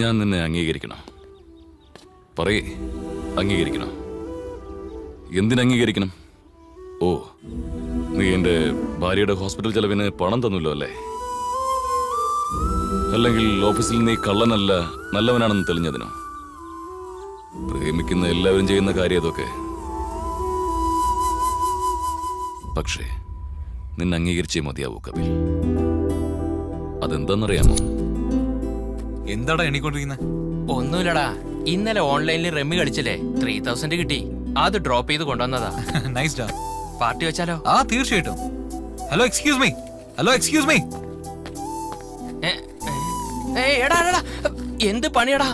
ഞാൻ നിന്നെ അംഗീകരിക്കണം. പറയേ, അംഗീകരിക്കണം. എന്തിനംഗീകരിക്കണം? ഓ, നീ എന്റെ ഭാര്യയുടെ ഹോസ്പിറ്റൽ ചെലവിന് പണം തന്നല്ലോ അല്ലേ? അല്ലെങ്കിൽ ഓഫീസിൽ നീ കള്ളനല്ല നല്ലവനാണെന്ന് തെളിഞ്ഞതിനോ? പ്രേമിക്കുന്ന എല്ലാവരും ചെയ്യുന്ന കാര്യം അതൊക്കെ. പക്ഷേ നിന്നെ അംഗീകരിച്ചേ മതിയാവൂ കപിൽ. അതെന്താന്നറിയാമോ? എന്താടാ എണ്ണിക്കൊണ്ടിരിക്കുന്നത്? ഒന്നുമില്ലടാ, ഇന്നലെ ഓൺലൈനിൽ റമ്മി കളിച്ചില്ലേ, 3000 കിട്ടി. അത് ഡ്രോപ്പ് ചെയ്ത് കൊണ്ടുവന്നതാ. നൈസ് ഡാ. പാർട്ടി വെച്ചാലോ? ആ തീർച്ചയായിട്ടും. Hello excuse me. എടാ എന്ത് പണിയടാ,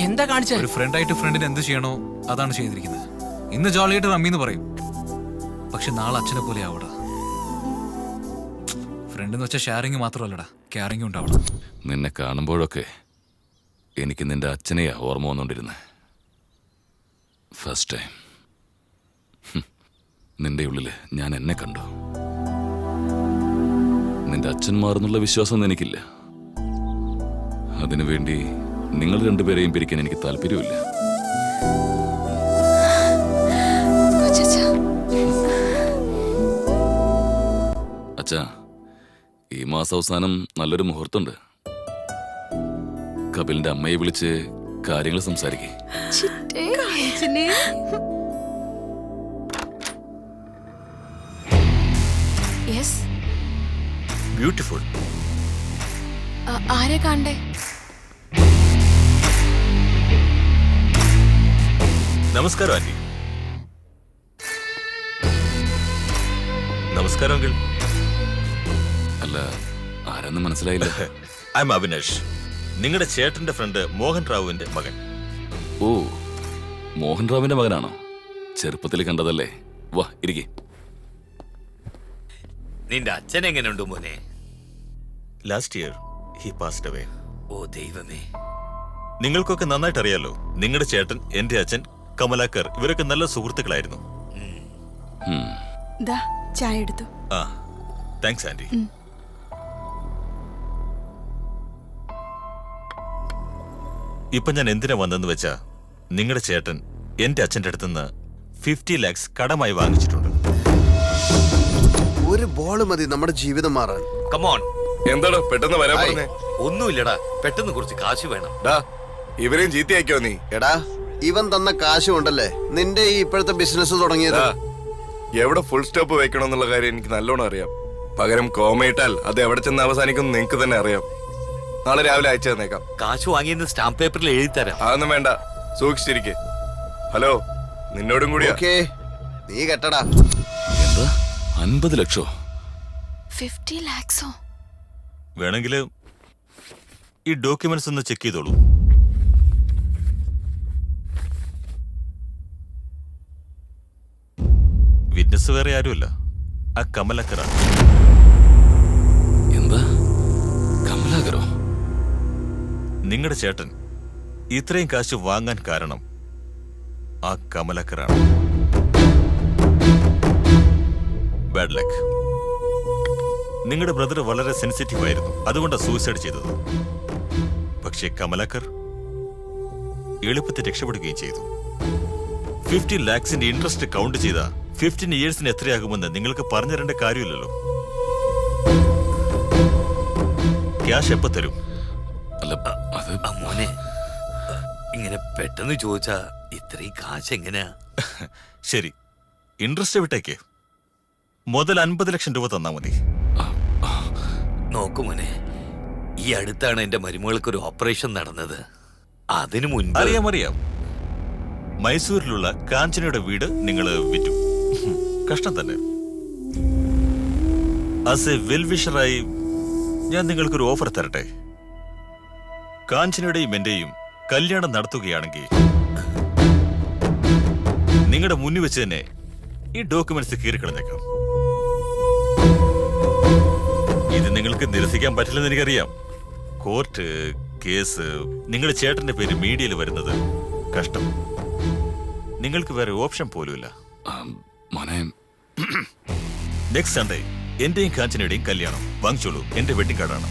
എന്താ കാണിച്ചേ? ഒരു ഫ്രണ്ടായിട്ട് ഫ്രണ്ടിന് എന്ത് ചെയ്യണോ അതാണ് ചെയ്തിരിക്കുന്നത്. ഇന്ന് ജോളിയായിട്ട് റമ്മിന്ന് പറയും, പക്ഷെ നാളെ അച്ഛനെ പോലെ ആവടാ. ഫ്രണ്ട് എന്ന് വെച്ചാൽ ഷെയറിങ് മാത്രമല്ലടാ, കെയറിങ് ഉണ്ടാവണം. നിന്നെ കാണുമ്പോഴൊക്കെ എനിക്ക് നിന്റെ അച്ഛനെയാ ഓർമ്മ വന്നോണ്ടിരുന്നത്. ഫസ്റ്റ് ടൈം നിന്റെ ഉള്ളില് ഞാൻ എന്നെ കണ്ടു. നിന്റെ അച്ഛൻ മാറുന്നുള്ള വിശ്വാസം എനിക്കില്ല. അതിനുവേണ്ടി നിങ്ങൾ രണ്ടുപേരെയും പിരിക്കാൻ എനിക്ക് താല്പര്യമില്ല. അച്ഛാ, ഈ മാസാവസാനം നല്ലൊരു മുഹൂർത്തമുണ്ട്. കപിലിന്റെ അമ്മയെ വിളിച്ച് കാര്യങ്ങൾ സംസാരിക്കേ. ബ്യൂട്ടിഫുൾ. ആരെ കാണണ്ടേ? നമസ്കാരം ആന്റി. നമസ്കാരം അങ്കിൾ. അല്ല, ആരെന്ന് മനസ്സിലായില്ല. ഐ എം അവിനാഷ്, നിങ്ങളുടെ ചേട്ടന്റെ ഫ്രണ്ട് മോഹൻ റാവുവിന്റെ മകൻ. ഓ, മോഹൻ റാവിന്റെ മകനാണോ? ചെറുപ്പത്തിൽ കണ്ടതല്ലേ. വാ, ഇരിക്കേ. നിന്റെ അച്ഛൻ എങ്ങനെയുണ്ട് മോനെ? Last year he passed away. ഓ ദൈവമേ. നിങ്ങൾക്കൊക്കെ നന്നായിട്ട് അറിയാലോ, നിങ്ങളുടെ ചേട്ടൻ, എന്റെ അച്ഛൻ, കമലാക്കർ, ഇവരൊക്കെ നല്ല സുഹൃത്തുക്കളായിരുന്നു. ചായ എടുത്തു. ആ, താങ്ക്സ് ആന്റി. ഇപ്പൊ ഞാൻ എന്തിനാ വന്നെന്ന് വെച്ചാ, നിങ്ങളുടെ ചേട്ടൻ എന്റെ അച്ഛന്റെ അടുത്തുനിന്ന് 50 lakhs കടമായി വാങ്ങിച്ചിട്ടുണ്ട്. ഒരു ബോൾ മതി നമ്മുടെ ജീവിതം മാറാൻ. കമോൺ. എന്താടാ പെട്ടെന്ന് വരാൻ പറഞ്ഞേ? ഒന്നുമില്ലടാ, പെട്ടെന്ന് കുറച്ച് കാശ് വേണം. ഇവരെയും ചീത്തയാക്കിയോ നീ? എടാ, ഇവൻ തന്ന കാശ് കൊണ്ടല്ലേ നിന്റെ ഈ ഇപ്പോഴത്തെ ബിസിനസ് തുടങ്ങിയത്. എവിടെ ഫുൾ സ്റ്റോപ്പ് വെക്കണമെന്നുള്ള കാര്യം എനിക്ക് നല്ലോണം അറിയാം. പകരം കോമയിട്ടാൽ അത് എവിടെ ചെന്ന് അവസാനിക്കും നിങ്ങക്ക് തന്നെ അറിയാം. നാളെ രാവിലെ അയച്ചു തന്നേക്കാം. കാശ് വാങ്ങിയെന്ന് സ്റ്റാമ്പ് പേപ്പറിൽ എഴുതി തരാം. അതൊന്നും വേണ്ട, സൂക്ഷിച്ചിരിക്കെ. ഹലോ, നിന്നോടും കൂടിയാ. നീ കെട്ടടാ. എന്താ 50 ലക്ഷോ? 50 lakhsോ? വേണമെങ്കിൽ ഈ ഡോക്യുമെന്റ്സ് ഒന്ന് ചെക്ക് ചെയ്തോളൂ. വിറ്റ്നസ് വേറെ ആരുമല്ല, ആ കമലാക്കറാണ്. എന്താ, കമലാകരോ? നിങ്ങളുടെ ചേട്ടൻ ഇത്രയും കാശ് വാങ്ങാൻ കാരണം ആ കമലാക്കറാണ്. Bad luck. നിങ്ങളുടെ ബ്രദർ വളരെ സെൻസിറ്റീവ് ആയിരുന്നു, അതുകൊണ്ടാണ് സൂയിസൈഡ് ചെയ്തത്. പക്ഷേ കമലാക്കർ എളുപ്പത്തിൽ രക്ഷപ്പെടുകയും ചെയ്തു. 50 lakhsന്റെ ഇൻട്രസ്റ്റ് കൗണ്ട് ചെയ്ത 15 yearsന് എത്രയാകുമെന്ന് നിങ്ങൾക്ക് പറഞ്ഞു തരേണ്ട കാര്യമില്ലല്ലോ. ക്യാഷ് എപ്പോ തരും? അല്ല, മോനെ, ഇങ്ങനെ പെട്ടെന്ന് ചോദിച്ചാ ഇത്രയും കാശ് എങ്ങനെയാ? ശരി, ഇൻട്രസ്റ്റ് വിട്ടേക്ക്. മുതൽ 50 ലക്ഷം രൂപ തന്നാ മതി. നോക്കു മോനെ, ഈ അടുത്താണ് എന്റെ മരുമകൾക്ക് ഒരു ഓപ്പറേഷൻ നടന്നത്. അതിനു മുൻപ് അറിയാം. മൈസൂരിലുള്ള കാഞ്ചനയുടെ വീട് നിങ്ങൾ വിറ്റു. കഷ്ടം തന്നെ. ആസ് എ വെൽ വിഷറായി ഞാൻ നിങ്ങൾക്കൊരു ഓഫർ തരട്ടെ. കാഞ്ചനയുടെയും എന്റെയും കല്യാണം നടത്തുകയാണെങ്കിൽ നിങ്ങളുടെ മുന്നിൽ വെച്ച് തന്നെ ഈ ഡോക്യുമെന്റ്സ് കീറിക്കളഞ്ഞേക്കാം. ഇത് നിങ്ങൾക്ക് നിരസിക്കാൻ പറ്റില്ലെന്ന് എനിക്കറിയാം. കോർട്ട് കേസ്, നിങ്ങളുടെ ചേട്ടന്റെ പേര് മീഡിയയിൽ വരുന്നത് കഷ്ടം. നിങ്ങൾക്ക് വേറെ ഓപ്ഷൻ പോലുമില്ല. നെക്സ്റ്റ് സൺഡേ എന്റെയും കാഞ്ചനയുടെയും കല്യാണം. വാങ്ങിച്ചോളൂ, എന്റെ വെഡിങ് കാർഡാണ്.